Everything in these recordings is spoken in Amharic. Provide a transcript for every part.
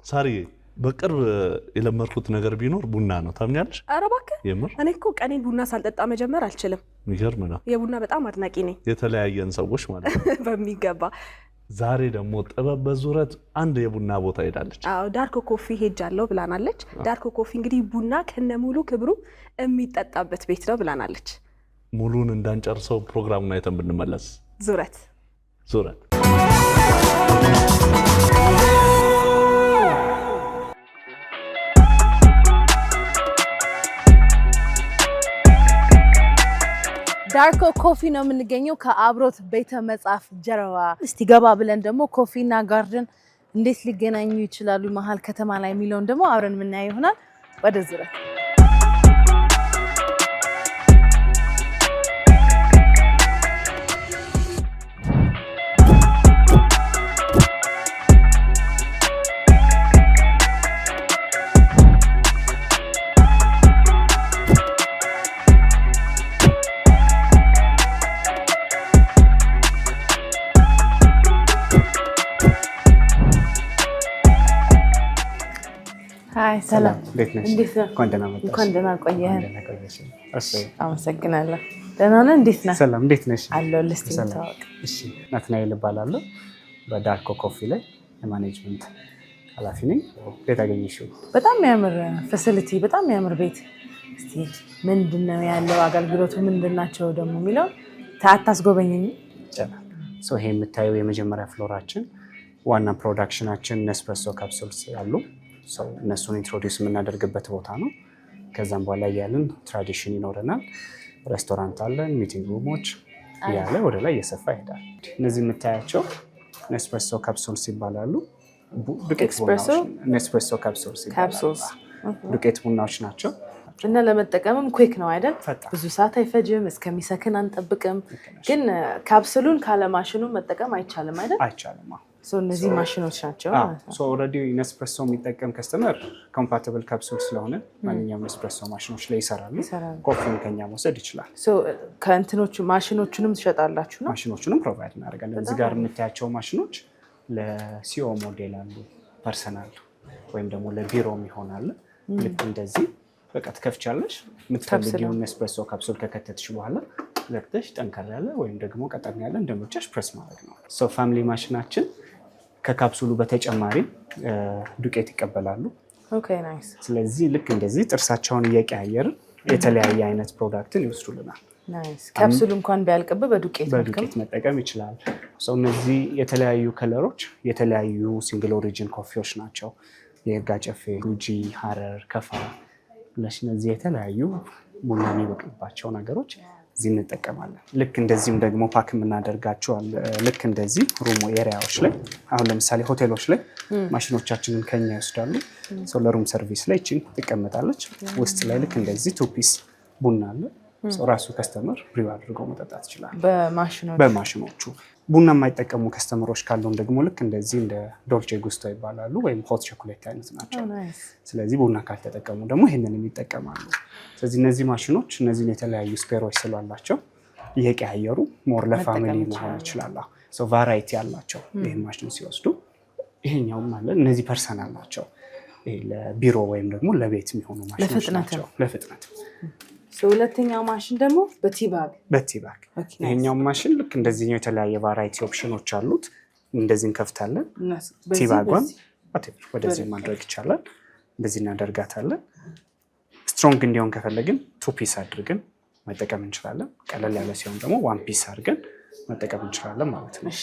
ሳሪ በቅርብ የለመርኩት ነገር ቢኖር ቡና ነው። ታምኛለሽ? ኧረ እባክህ የምር እኔ እኮ ቀኔን ቡና ሳልጠጣ መጀመር አልችልም። የሚገርም ነው። የቡና በጣም አድናቂ ነኝ። የተለያየን ሰዎች ማለት ነው። በሚገባ ዛሬ ደግሞ ጥበብ በዙረት አንድ የቡና ቦታ ሄዳለች። አዎ ዳርክ ኮፊ ሄጃለሁ ብላናለች። ዳርክ ኮፊ እንግዲህ ቡና ከነሙሉ ክብሩ የሚጠጣበት ቤት ነው ብላናለች። ሙሉን እንዳንጨርሰው ፕሮግራሙን አይተን ብንመለስ። ዙረት ዳርክ ኮፊ ነው የምንገኘው ከአብሮት ቤተ መጻፍ ጀርባ። እስቲ ገባ ብለን ደግሞ ኮፊና ጋርደን እንዴት ሊገናኙ ይችላሉ መሀል ከተማ ላይ የሚለውን ደግሞ አብረን የምናየው ይሆናል። ወደ ዙረት ሰላም እንዴት ነሽ? እንኳን ደህና መጣሽ። እንኳን ደህና ቆየህን። አመሰግናለሁ። ደህና ነህ? እንዴት ነህ? ሰላም እንዴት ነሽ? አለሁልህ። ተዋወቅ። እሺ ናትናኤል እባላለሁ። በዳርክ ኮፊ ላይ የማኔጅመንት ኃላፊ ነኝ። ቤት አገኘሽው? በጣም የሚያምር ፋሲሊቲ፣ በጣም የሚያምር ቤት። እስቲ ምንድነው ያለው አገልግሎቱ ምንድናቸው ደግሞ የሚለው ታስጎበኘኝ። ይሄ የምታየው የመጀመሪያ ፍሎራችን ዋና ፕሮዳክሽናችን ኔስፕሬሶ ካፕሱልስ አሉ። እነሱን ኢንትሮዲውስ የምናደርግበት ቦታ ነው። ከዛም በኋላ ያለን ትራዲሽን ይኖረናል። ሬስቶራንት አለን፣ ሚቲንግ ሩሞች እያለ ወደ ላይ እየሰፋ ይሄዳል። እነዚህ የምታያቸው ኔስፕሬሶ ካፕሱልስ ይባላሉ። ኔስፕሬሶ ካፕሱልስ ይባላሉ። ዱቄት ቡናዎች ናቸው እና ለመጠቀምም ኩክ ነው አይደል? ብዙ ሰዓት አይፈጅም፣ እስከሚሰክን አንጠብቅም። ግን ካፕሱሉን ካለማሽኑ መጠቀም አይቻልም አይደል? አይቻልም። እነዚህ ማሽኖች ናቸው። ኦልሬዲ ኔስፕሬሶ የሚጠቀም ከስተመር ኮምፓቲብል ካፕሱል ስለሆነ ማንኛውም ኔስፕሬሶ ማሽኖች ላይ ይሰራሉ። ኮፊን ከኛ መውሰድ ይችላል። ከእንትኖቹ ማሽኖቹንም ትሸጣላችሁ ነው? ማሽኖቹንም ፕሮቫይድ እናደርጋለን። እዚህ ጋር የምታያቸው ማሽኖች ለሲኦ ሞዴል አሉ፣ ፐርሰናል ወይም ደግሞ ለቢሮም ይሆናል። ልክ እንደዚህ በቃ ትከፍቻለሽ። የምትፈልጊውን ኔስፕሬሶ ካፕሱል ከከተትሽ በኋላ ዘግተሽ ጠንከር ያለ ወይም ደግሞ ቀጠን ያለ እንደምቻሽ ፕሬስ ማድረግ ነው። ፋሚሊ ማሽናችን ከካፕሱሉ በተጨማሪ ዱቄት ይቀበላሉ። ስለዚህ ልክ እንደዚህ ጥርሳቸውን እየቀያየርን የተለያየ አይነት ፕሮዳክትን ይወስዱልናል። ካፕሱሉ እንኳን ቢያልቅብህ በዱቄት መጠቀም ይችላል። እነዚህ የተለያዩ ከለሮች የተለያዩ ሲንግል ኦሪጂን ኮፊዎች ናቸው። የይርጋ ጨፌ፣ ጉጂ፣ ሀረር፣ ከፋ እነዚህ የተለያዩ ቡና የሚበቅልባቸው ነገሮች እዚህ እንጠቀማለን። ልክ እንደዚህም ደግሞ ፓክ የምናደርጋቸው ልክ እንደዚህ ሩም ኤሪያዎች ላይ አሁን ለምሳሌ ሆቴሎች ላይ ማሽኖቻችንን ከኛ ይወስዳሉ። ለሩም ሰርቪስ ላይ እቺን ትቀመጣለች። ውስጥ ላይ ልክ እንደዚህ ቱ ፒስ ቡና አለ። ራሱ ከስተመር ብሪው አድርገው መጠጣት ይችላል በማሽኖቹ። ቡና የማይጠቀሙ ከስተመሮች ካሉን ደግሞ ልክ እንደዚህ እንደ ዶልቼ ጉስቶ ይባላሉ ወይም ሆት ቾኮሌት አይነት ናቸው። ስለዚህ ቡና ካልተጠቀሙ ደግሞ ይሄንን የሚጠቀማሉ። ስለዚህ እነዚህ ማሽኖች እነዚህን የተለያዩ ስፔሮች ስላላቸው እየቀያየሩ ሞር ለፋሚሊ መሆን ይችላል። ቫራይቲ ያላቸው ይሄን ማሽን ሲወስዱ ይሄኛውም አለ። እነዚህ ፐርሰናል ናቸው። ለቢሮ ወይም ደግሞ ለቤት የሚሆኑ ማሽኖች ናቸው ለፍጥነት። ሁለተኛው ማሽን ደግሞ በቲባግ ይሄኛው ማሽን ልክ እንደዚህኛው የተለያየ ቫራይቲ ኦፕሽኖች አሉት። እንደዚህ እንከፍታለን። ቲባጓን ወደዚህ ማድረግ ይቻላል። እንደዚህ እናደርጋታለን። ስትሮንግ እንዲሆን ከፈለግን ቱ ፒስ አድርገን መጠቀም እንችላለን። ቀለል ያለ ሲሆን ደግሞ ዋን ፒስ አድርገን መጠቀም እንችላለን ማለት ነው።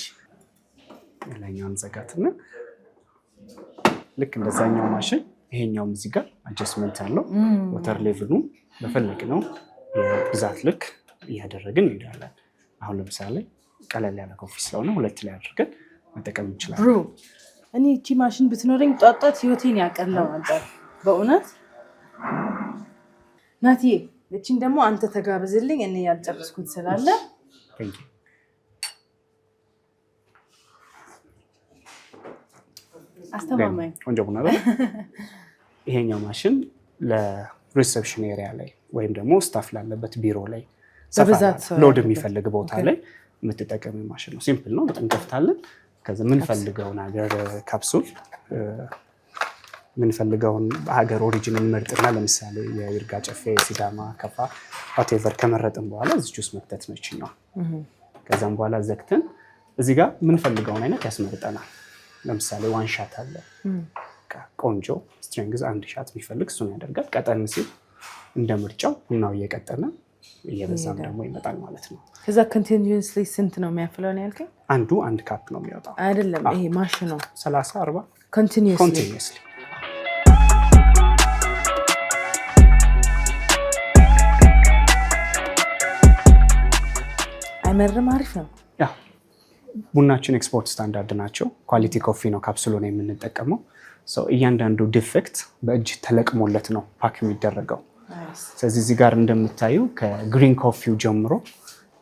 ሌላኛውን ዘጋትና ልክ እንደዛኛው ማሽን ይሄኛውም እዚህ ጋር አጀስትመንት አለው። ወተር ሌቭሉ በፈለግነው የብዛት ልክ እያደረግን እንሄዳለን። አሁን ለምሳሌ ቀለል ያለ ኮፊ ስለሆነ ሁለት ላይ አድርገን መጠቀም እንችላለን። እኔ እቺ ማሽን ብትኖረኝ ጧጧት ህይወቴን ያቀለው ነበር በእውነት። ናትዬ እቺን ደግሞ አንተ ተጋብዝልኝ፣ እኔ ያልጨረስኩት ስላለ። አስተማማኝ ቆንጆ ቡና ነው። ይሄኛው ማሽን ለሪሴፕሽን ኤሪያ ላይ ወይም ደግሞ ስታፍ ላለበት ቢሮ ላይ ሎድ የሚፈልግ ቦታ ላይ የምትጠቀሚ ማሽን ነው። ሲምፕል ነው። በጣም ከፍታለን። ከዛ የምንፈልገው ነገር ካፕሱል የምንፈልገውን ሀገር ኦሪጂን እንመርጥና ለምሳሌ የይርጋ ጨፌ፣ ሲዳማ፣ ከፋ ዋቴቨር ከመረጥን በኋላ እዚህ ውስጥ መክተት ነው ይችኛው። ከዛም በኋላ ዘግተን እዚህ ጋር የምንፈልገውን አይነት ያስመርጠናል። ለምሳሌ ዋን ሻት አለ ቆንጆ ስትሪንግዝ አንድ ሻት የሚፈልግ እሱን ያደርጋል። ቀጠን ሲል እንደ ምርጫው ቡናው እየቀጠነ እየበዛም ደግሞ ይመጣል ማለት ነው። ከዛ ኮንቲኒዩስሊ ስንት ነው የሚያፍለው ነው ያልከኝ? አንድ ካፕ ነው የሚወጣው አይደለም? ይሄ ማሽኑ 30 40 ኮንቲኒዩስሊ። አይመርም? አሪፍ ነው። ያ ቡናችን ኤክስፖርት ስታንዳርድ ናቸው። ኳሊቲ ኮፊ ነው ካፕሱሎ ነው የምንጠቀመው። እያንዳንዱ ዲፌክት በእጅ ተለቅሞለት ነው ፓክ የሚደረገው። ስለዚህ እዚህ ጋር እንደምታዩ ከግሪን ኮፊው ጀምሮ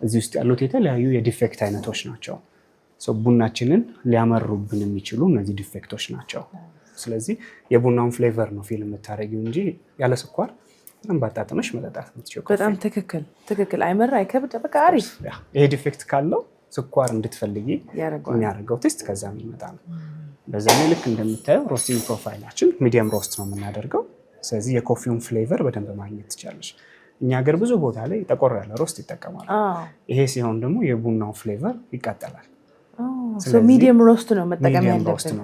እዚህ ውስጥ ያሉት የተለያዩ የዲፌክት አይነቶች ናቸው። ቡናችንን ሊያመሩብን የሚችሉ እነዚህ ዲፌክቶች ናቸው። ስለዚህ የቡናውን ፍሌቨር ነው ፊልም የምታደርጊው እንጂ ያለ ስኳር ምንም ባጣጥመሽ መጠጣት የምትችይው። በጣም ትክክል። አይመር፣ አይከብድ፣ በቃ አሪፍ። ይሄ ዲፌክት ካለው ስኳር እንድትፈልጊ የሚያደርገው ቴስት ከዛ የሚመጣ ነው። በዛ ላይ ልክ እንደምታየው ሮስቲንግ ፕሮፋይላችን ሚዲየም ሮስት ነው የምናደርገው። ስለዚህ የኮፊውን ፍሌቨር በደንብ ማግኘት ትችላለች። እኛ ሀገር ብዙ ቦታ ላይ ጠቆር ያለ ሮስት ይጠቀማሉ። ይሄ ሲሆን ደግሞ የቡናው ፍሌቨር ይቃጠላል። ሚዲየም ሮስት ነው መጠቀም ያለብን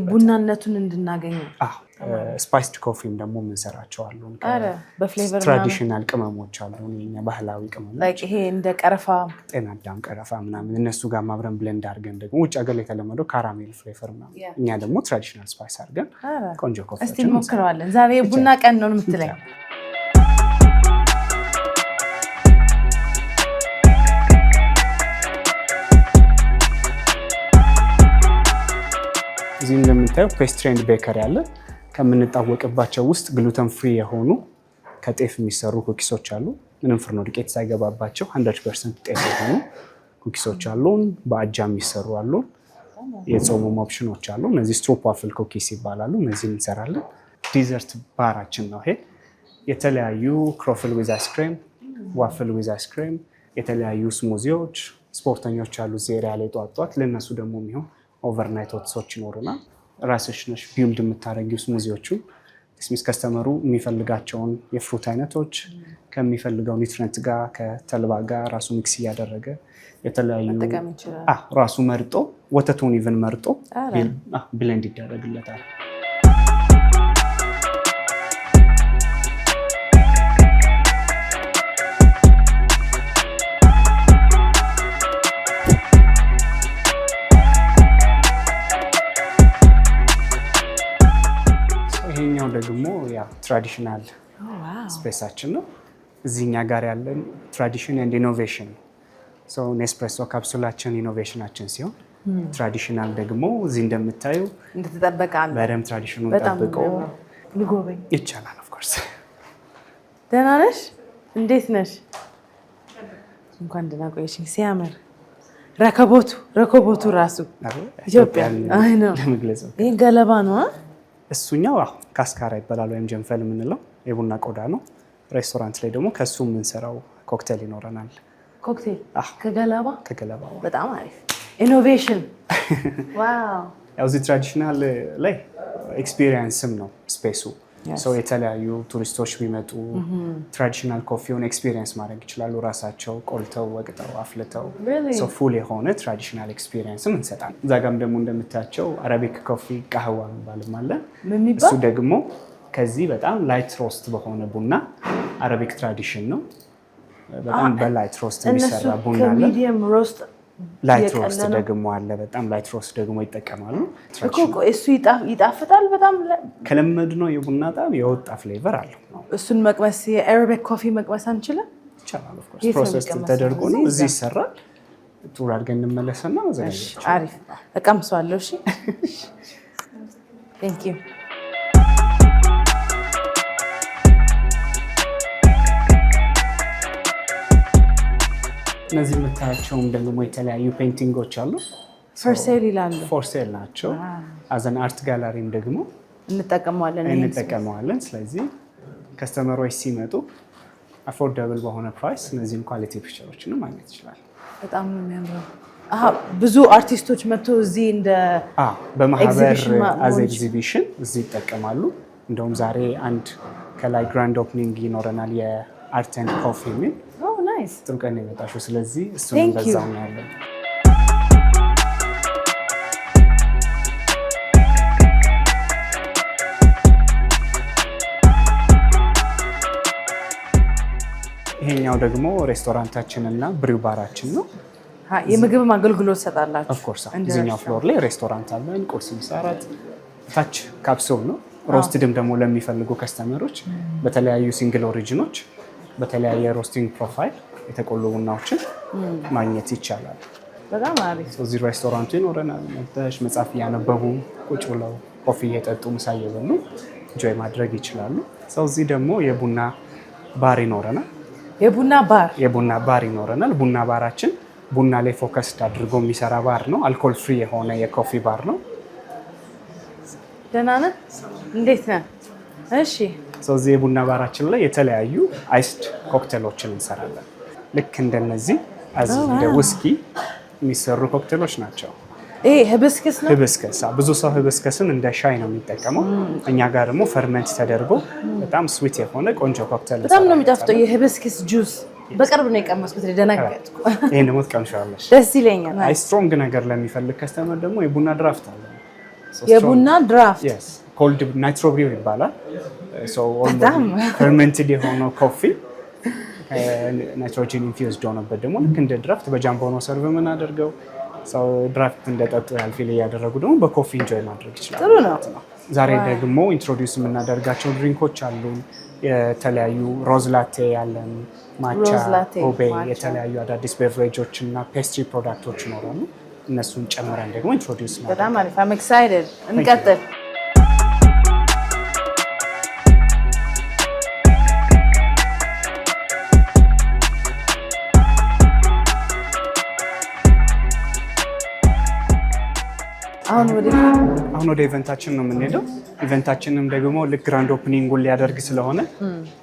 ቡናነቱን እንድናገኝ። ስፓይስድ ኮፊም ደግሞ የምንሰራቸው አሉ። ትራዲሽናል ቅመሞች አሉ፣ ባህላዊ ቅመሞች ይሄ እንደ ቀረፋ፣ ጤና አዳም፣ ቀረፋ ምናምን እነሱ ጋር ማብረን ብለንድ አድርገን ደግሞ ውጭ ሀገር ላይ የተለመደው ካራሜል ፍሌቨር ምናምን፣ እኛ ደግሞ ትራዲሽናል ስፓይስ አድርገን ቆንጆ ኮፊ እስቲ እንሞክረዋለን። ዛሬ ቡና ቀን ነው የምትለኝ? እዚህ እንደምታየው ፔስትሪ ኤንድ ቤከሪ አለ። ከምንታወቅባቸው ውስጥ ግሉተን ፍሪ የሆኑ ከጤፍ የሚሰሩ ኩኪሶች አሉ። ምንም ፍርኖ ዱቄት ሳይገባባቸው 100% ጤፍ የሆኑ ኩኪሶች አሉን። በአጃ የሚሰሩ አሉ። የጾሙም ኦፕሽኖች አሉ። እነዚህ ስትሮፕ ዋፍል ኩኪስ ይባላሉ። እነዚህ እንሰራለን። ዲዘርት ባራችን ነው ይሄ። የተለያዩ ክሮፍል ዊዝ አይስክሬም፣ ዋፍል ዊዝ አይስክሬም፣ የተለያዩ ስሙዚዎች፣ ስፖርተኞች አሉ እዚህ ኤሪያ ላይ ጧት ለእነሱ ደግሞ የሚሆን ኦቨርናይት ኦትሶች ይኖሩናል። ራስሽ ነሽ ቢውልድ የምታደርጊው ስሙዚዎቹ ስሚስ ከስተመሩ የሚፈልጋቸውን የፍሩት አይነቶች ከሚፈልገው ኒውትሪየንት ጋር ከተልባ ጋር ራሱ ሚክስ እያደረገ የተለያዩ ራሱ መርጦ ወተቱን ኢቨን መርጦ ብሌንድ ይደረግለታል። ይሄኛው ደግሞ ትራዲሽናል ስፔሳችን ነው። እዚህኛ ጋር ያለን ትራዲሽን ኤንድ ኢኖቬሽን ኔስፕሬሶ ካፕሱላችን ኢኖቬሽናችን ሲሆን ትራዲሽናል ደግሞ እዚህ እንደምታዩ እንደተጠበቃለ በደምብ ትራዲሽኑን ጠብቆ ልጎበኝ ይቻላል። ኦፍኮርስ ደህና ነሽ? እንዴት ነሽ? እንኳን ደህና ቆየሽኝ። ሲያምር ረከቦቱ ራሱ ኢትዮጵያ ለመግለጽ ይሄ ገለባ ነው። እሱኛው ካስካራ ይባላል ወይም ጀንፈል የምንለው የቡና ቆዳ ነው። ሬስቶራንት ላይ ደግሞ ከሱ የምንሰራው ኮክቴል ይኖረናል። ኮክቴል ከገለባ በጣም አሪፍ ኢኖቬሽን። ዋው! ያው እዚህ ትራዲሽናል ላይ ኤክስፒሪየንስም ነው ስፔሱ። የተለያዩ ቱሪስቶች ቢመጡ ትራዲሽናል ኮፊውን ኤክስፒሪየንስ ማድረግ ይችላሉ። ራሳቸው ቆልተው ወቅጠው አፍልተው ፉል የሆነ ትራዲሽናል ኤክስፒሪየንስም እንሰጣለን። እዛ ጋም ደግሞ እንደምታያቸው አረቢክ ኮፊ ቃህዋ የሚባልም አለ። እሱ ደግሞ ከዚህ በጣም ላይት ሮስት በሆነ ቡና አረቢክ ትራዲሽን ነው። በጣም በላይት ሮስት የሚሰራ ቡና አለ። ላይት ሮስት ደግሞ አለ። በጣም ላይት ሮስት ደግሞ ይጠቀማሉ እሱ ይጣፍጣል። በጣም ከለመድ ነው የቡና ጣም የወጣ ፍሌቨር አለው። እሱን መቅመስ የአረቢክ ኮፊ መቅመስ አንችልም? ይቻላል። ኦፍ ኮርስ ፕሮሰስ ተደርጎ ነው እዚህ ይሰራል። ቱር አድርገን እንመለስና መዘጋጀት። አሪፍ እቀምሰዋለሁ። እሺ ቴንክ ዩ። እነዚህ የምታያቸውም ደግሞ የተለያዩ ፔይንቲንጎች አሉ። ፎር ሴል ይላሉ። ፎር ሴል ናቸው። አዘን አርት ጋላሪም ደግሞ እንጠቀመዋለን። ስለዚህ ከስተመሮች ሲመጡ አፎርደብል በሆነ ፕራይስ እነዚህን ኳሊቲ ፒክቸሮችን ማግኘት ይችላል። በጣም ነው የሚያምረው። ብዙ አርቲስቶች መጥቶ እዚህ እንደ በማህበር አዝ ኤግዚቢሽን እዚህ ይጠቀማሉ። እንደውም ዛሬ አንድ ከላይ ግራንድ ኦፕኒንግ ይኖረናል የአርት ኤንድ ኮፊ የሚል ናይስ ጥሩ ቀን ነው የመጣሽው። ስለዚህ እሱን በዛው ነው ያለው። ይሄኛው ደግሞ ሬስቶራንታችን እና ብሪው ባራችን ነው። የምግብ አገልግሎት ሰጣላችሁ? ኦፍ ኮርስ እዚህኛው ፍሎር ላይ ሬስቶራንት አለን። ቁርስ፣ ምሳ፣ እራት። ታች ካፕሱል ነው። ሮስትድም ደግሞ ለሚፈልጉ ከስተመሮች በተለያዩ ሲንግል ኦሪጂኖች በተለያየ ሮስቲንግ ፕሮፋይል የተቆሉ ቡናዎችን ማግኘት ይቻላል። በጣም አሪፍ። እዚህ ሬስቶራንቱ ይኖረናል። መጥተሽ መጽሐፍ እያነበቡ ቁጭ ብለው ኮፊ እየጠጡ ምሳ እየበሉ ኢንጆይ ማድረግ ይችላሉ። እዚህ ደግሞ የቡና ባር ይኖረናል። የቡና ባር ይኖረናል። ቡና ባራችን ቡና ላይ ፎከስድ አድርጎ የሚሰራ ባር ነው። አልኮል ፍሪ የሆነ የኮፊ ባር ነው። ደህና ነህ? እንዴት ነህ? እሺ። እዚህ የቡና ባራችን ላይ የተለያዩ አይስድ ኮክቴሎችን እንሰራለን። ልክ እንደነዚህ እንደ ውስኪ የሚሰሩ ኮክቴሎች ናቸው። ይሄ ህብስክስ ነው። ህብስክስ ብዙ ሰው ህብስክስን እንደ ሻይ ነው የሚጠቀመው። እኛ ጋር ደግሞ ፈርመንት ተደርጎ በጣም ስዊት የሆነ ቆንጆ ኮክቴል በጣም ነው የሚጣፍጠው። የህብስክስ ጁስ በቅርብ ነው የቀመስኩት። ደነገጥኩ። ይሄን ደግሞ ትቀምሻለሽ። ደስ ይለኛል። አይ ስትሮንግ ነገር ለሚፈልግ ከስተመር ደግሞ የቡና ድራፍት አለ። የቡና ድራፍት ኮልድ ናይትሮ ብሪው ይባላል። ፈርመንትድ የሆነው ኮፊ ናይትሮጂን ኢንፊውዝድ ሆነበት ደግሞ ልክ እንደ ድራፍት በጃምቦ ነው ሰርቭ የምናደርገው። ሰው ድራፍት እንደጠጡ ያህል ፊል እያደረጉ ደግሞ በኮፊ ኢንጆይ ማድረግ ይችላል። ጥሩ ነው። ዛሬ ደግሞ ኢንትሮዲውስ የምናደርጋቸው ድሪንኮች አሉ። የተለያዩ ሮዝ ላቴ ያለን፣ ማቻ፣ ኦቤ፣ የተለያዩ አዳዲስ ቤቨሬጆች እና ፔስትሪ ፕሮዳክቶች ይኖራሉ። እነሱን ጨምረን ደግሞ ኢንትሮዲውስ ነው። በጣም አሪፍ። አም ኤክሳይትድ። እንቀጥል። አሁን ወደ ኢቨንታችን ነው የምንሄደው። ኢቨንታችንም ደግሞ ልክ ግራንድ ኦፕኒንጉን ሊያደርግ ስለሆነ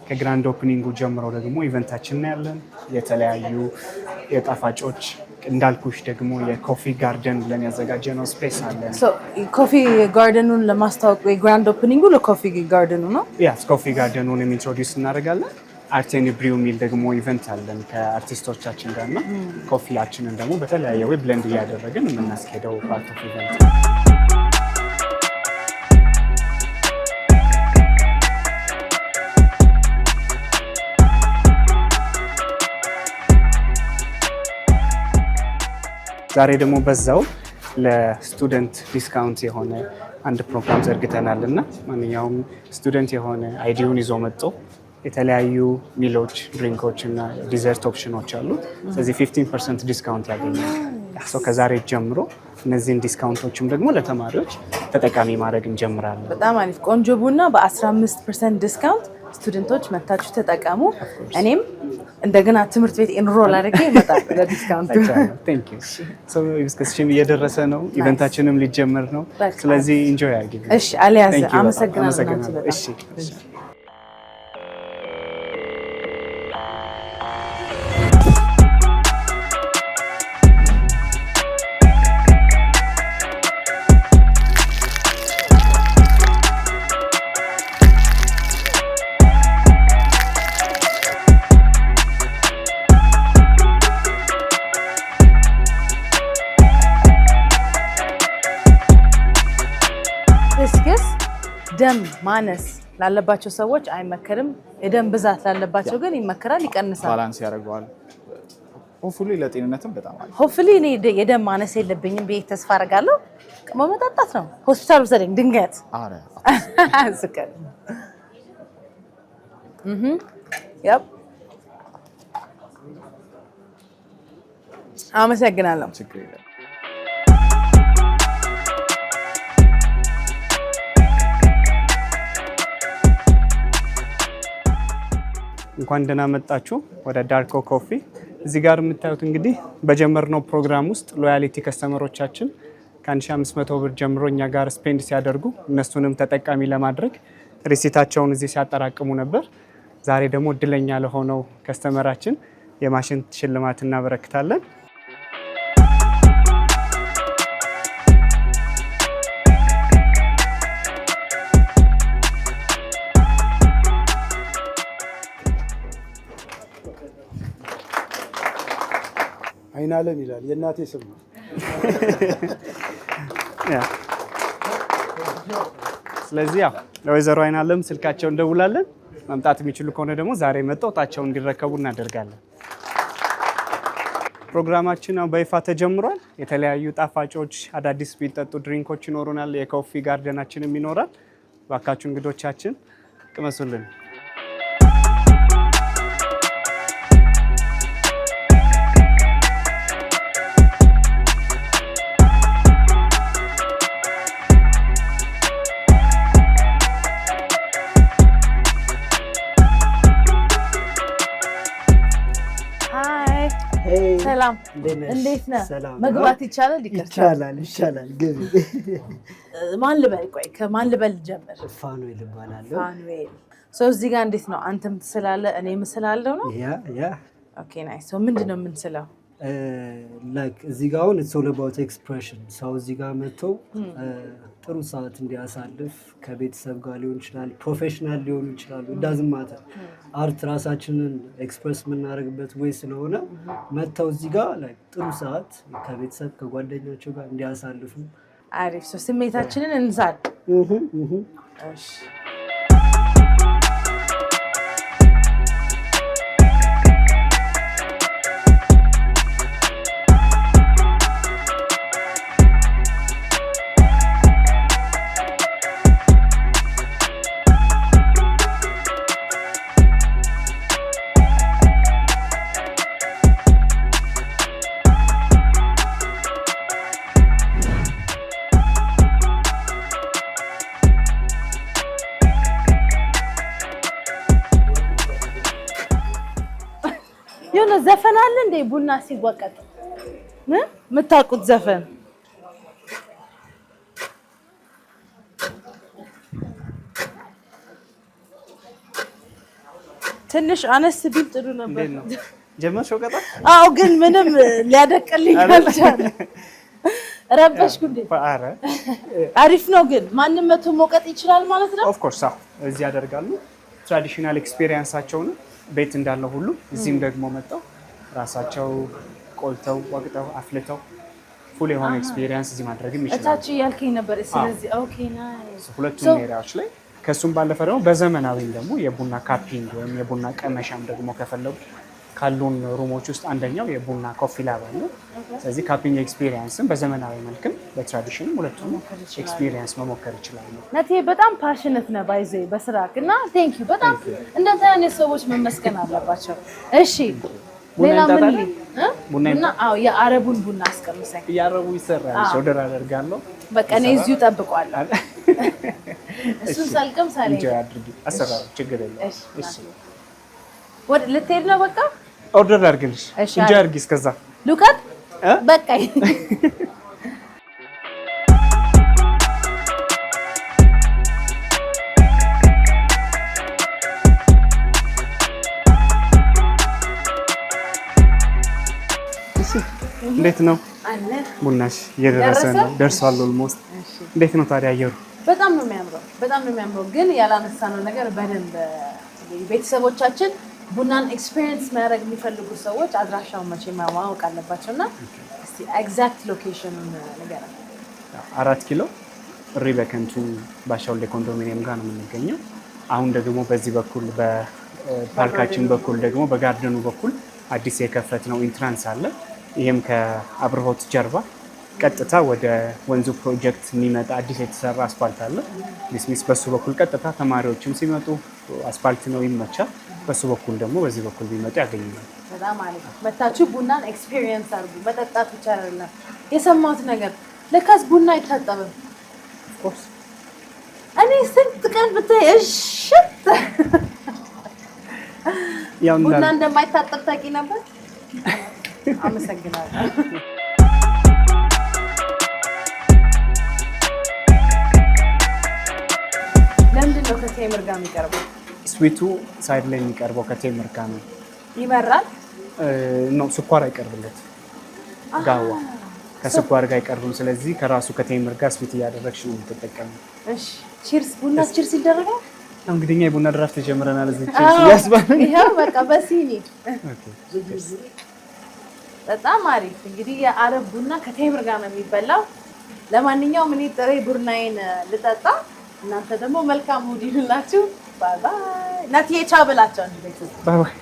ከግራንድ ኦፕኒንጉ ጀምሮ ደግሞ ኢቨንታችን ነው ያለን። የተለያዩ የጣፋጮች እንዳልኩሽ ደግሞ የኮፊ ጋርደን ብለን ያዘጋጀነው ስፔስ አለን። ኮፊ ጋርደኑን ለማስተዋወቅ የግራንድ ኦፕኒንጉ ለኮፊ ጋርደኑ ነው። ኮፊ ጋርደኑን ኢንትሮዲውስ እናደርጋለን። አርት ኤንድ ብሪው የሚል ደግሞ ኢቨንት አለን ከአርቲስቶቻችን ጋር እና ኮፊያችንን ደግሞ በተለያየ ወይ ብለንድ እያደረግን የምናስኬደው ፓርት ኦፍ ኢቨንት ነው። ዛሬ ደግሞ በዛው ለስቱደንት ዲስካውንት የሆነ አንድ ፕሮግራም ዘርግተናል እና ማንኛውም ስቱደንት የሆነ አይዲውን ይዞ መጥቶ የተለያዩ ሚሎች፣ ድሪንኮች እና ዲዘርት ኦፕሽኖች አሉ። ስለዚህ 15% ዲስካውንት ያገኛል። ከዛሬ ጀምሮ እነዚህን ዲስካውንቶችም ደግሞ ለተማሪዎች ተጠቃሚ ማድረግ እንጀምራለን። በጣም አሪፍ። ቆንጆ ቡና በ15% ዲስካውንት ስቱደንቶች መታችሁ ተጠቀሙ። እኔም እንደገና ትምህርት ቤት ኢንሮል አድርጌ እመጣለሁ ለዲስካውንት። ቴንክ ዩ። ኢቨንታችንም እየደረሰ ነው። ኢቨንታችንም ሊጀመር ነው። ስለዚህ ኢንጆይ አድርጊ። እሺ አሊያዝ፣ አመሰግናለሁ። እሺ ደም ማነስ ላለባቸው ሰዎች አይመከርም። የደም ብዛት ላለባቸው ግን ይመከራል፣ ይቀንሳል፣ ባላንስ ያደርገዋል። ሆፕፉሊ ለጤንነትም በጣም አሪፍ። ሆፕፉሊ እኔ የደም ማነስ የለብኝም ብዬ ተስፋ አደርጋለሁ። መመጣጣት ነው። ሆስፒታል ውሰደኝ ድንገት። አረ ስከል ያብ አመሰግናለሁ። ችግር የለም። እንኳን ደህና መጣችሁ ወደ ዳርኮ ኮፊ። እዚህ ጋር የምታዩት እንግዲህ በጀመርነው ፕሮግራም ውስጥ ሎያሊቲ ከስተመሮቻችን ከ1500 ብር ጀምሮ እኛ ጋር ስፔንድ ሲያደርጉ እነሱንም ተጠቃሚ ለማድረግ ሪሲታቸውን እዚህ ሲያጠራቅሙ ነበር። ዛሬ ደግሞ እድለኛ ለሆነው ከስተመራችን የማሽን ሽልማት እናበረክታለን። አይናለም ይላል። የእናቴ ስም ነው። ስለዚህ ያው ለወይዘሮ አይናለም ስልካቸውን እንደውላለን። መምጣት የሚችሉ ከሆነ ደግሞ ዛሬ መጥተው እጣቸውን እንዲረከቡ እናደርጋለን። ፕሮግራማችን በይፋ ተጀምሯል። የተለያዩ ጣፋጮች፣ አዳዲስ የሚጠጡ ድሪንኮች ይኖሩናል። የኮፊ ጋርደናችንም ይኖራል። ባካችሁ እንግዶቻችን ቅመሱልን። ሰላም እንዴት ነህ? መግባት ይቻላል? ይቻላል። ግቢ። ማን ልበል? ቆይ ከማን ልበል ጀምር? ፋኑኤል እባላለሁ። ፋኑኤል። እዚህ ጋር እንዴት ነው? አንተም ትስላለህ እኔም እስላለሁ ነው? ያ ኦኬ ናይስ። ምንድን ነው የምንስለው? ላይክ እዚህ ጋር አሁን ኢትስ ኦል አባውት ኤክስፕሬሽን። ሰው እዚህ ጋር መጥቶ ጥሩ ሰዓት እንዲያሳልፍ ከቤተሰብ ጋር ሊሆን ይችላል፣ ፕሮፌሽናል ሊሆኑ ይችላሉ። ዳዝንት ማተር አርት ራሳችንን ኤክስፕሬስ የምናደርግበት ወይ ስለሆነ መጥተው እዚህ ጋር ላይክ ጥሩ ሰዓት ከቤተሰብ ከጓደኛቸው ጋር እንዲያሳልፉ። አሪፍ። ስሜታችንን እንዛል። እሺ ዘፈን አለ እንዴ? ቡና ሲወቀጥ የምታውቁት ዘፈን? ትንሽ አነስ ቢል ጥሩ ነበር። ጀመርሽ ወቀጣ? አዎ፣ ግን ምንም ሊያደቅልኝ አልቻለም። ረበሽኩ እንዴ? አረ አሪፍ ነው። ግን ማንም መቶ መውቀጥ ይችላል ማለት ነው? ኦፍ ኮርስ። አዎ፣ እዚህ ያደርጋሉ። ትራዲሽናል ኤክስፒሪየንሳቸውን ቤት እንዳለው ሁሉ እዚህም ደግሞ መጣው ራሳቸው ቆልተው ወቅጠው አፍልተው ፉል የሆነ ኤክስፒሪየንስ እዚህ ማድረግም ይችላል። እታች ያልከኝ ነበር። ስለዚህ ኦኬ ናይስ። ሁለቱም ኤሪያዎች ላይ ከሱም ባለፈ ደግሞ በዘመናዊም ደግሞ የቡና ካፒንግ ወይም የቡና ቀመሻም ደግሞ ከፈለጉ ካሉን ሩሞች ውስጥ አንደኛው የቡና ኮፊ ላብ አለ። ስለዚህ ካፒንግ ኤክስፒሪየንስም በዘመናዊ መልክም በትራዲሽንም ሁለቱም ኤክስፒሪየንስ መሞከር ይችላሉ። ነቴ በጣም ፓሽኔት ነህ ባይዘ በስራክ እና ቴንክ ዩ በጣም እንደዛ አይነት ሰዎች መመስገን አለባቸው። እሺ ሌላ ምን ቡና? አዎ የአረቡን ቡና አስቀምሰኝ። የአረቡ ይሰራል። ኦርደር አደርጋለሁ። በቃ እኔ እዚሁ እጠብቀዋለሁ። እሱን ሳልቀም ሳለኝ እንጂ አድርጊ አሰራሩ ችግር የለም። እሺ ወደ ልትሄድ ነው? በቃ ኦርደር አድርግልሽ እንጂ አድርጊ። እስከዛ ሉቃት በቃ እንዴት ነው? ቡናሽ እየደረሰ ነው? ደርሷል ኦልሞስት። እንዴት ነው ታዲያ አየሩ? በጣም ነው የሚያምረው፣ በጣም ነው የሚያምረው። ግን ያላነሳነው ነገር በደንብ ቤተሰቦቻችን ቡናን ኤክስፒሪየንስ ማድረግ የሚፈልጉ ሰዎች አድራሻውን መቼ ማወቅ አለባቸው እና እስቲ ኤግዛክት ሎኬሽኑን ንገረን። 4 ኪሎ ሪበከንቱ ባሻውሌ ኮንዶሚኒየም ጋር ነው የምንገኘው። አሁን ደግሞ በዚህ በኩል በፓርካችን በኩል ደግሞ በጋርደኑ በኩል አዲስ የከፈትነው ኢንትራንስ አለ። ይህም ከአብርሆት ጀርባ ቀጥታ ወደ ወንዙ ፕሮጀክት የሚመጣ አዲስ የተሰራ አስፋልት አለ። ዲስሚስ በሱ በኩል ቀጥታ ተማሪዎችም ሲመጡ አስፋልት ነው ይመቻል። በሱ በኩል ደግሞ በዚህ በኩል ቢመጡ ያገኙናል። በጣም አሪፍ። መታችሁ ቡናን ኤክስፒሪየንስ አድርጉ። መጠጣት ብቻ አይደለም። የሰማሁት ነገር ለካስ ቡና አይታጠብም። ኦፍኮርስ እኔ ስንት ቀን ብታይ እሽት ቡና እንደማይታጠብ ታውቂ ነበር? አመሰግናለሁ። ለምንድን ነው ከቴምር ጋር የሚቀርበው? ስዊቱ ሳይድ ላይ የሚቀርበው ከቴምር ጋር ነው። ይመራል ነው፣ ስኳር አይቀርብለት። ጋዋ ከስኳር ጋር አይቀርብም። ስለዚህ ከራሱ ከቴምር ጋር ስዊት እያደረግሽ ነው የምትጠቀመው። እሺ ቺርስ። ቡና ቺርስ ይደረጋል? እንግዲህ እኛ የቡና ድራፍት ጀምረናል። እዚህ ቺርስ ያስባል። ይሄው በቃ በሲኒ በጣም አሪፍ። እንግዲህ የአረብ ቡና ከቴምር ጋር ነው የሚበላው። ለማንኛውም እኔ ጥሬ ቡናዬን ልጠጣ፣ እናንተ ደግሞ መልካም ሙድ ይሁንላችሁ። ባይ ባይ። ናትዬ ቻው ብላቸው እንዴ። ባይ ባይ።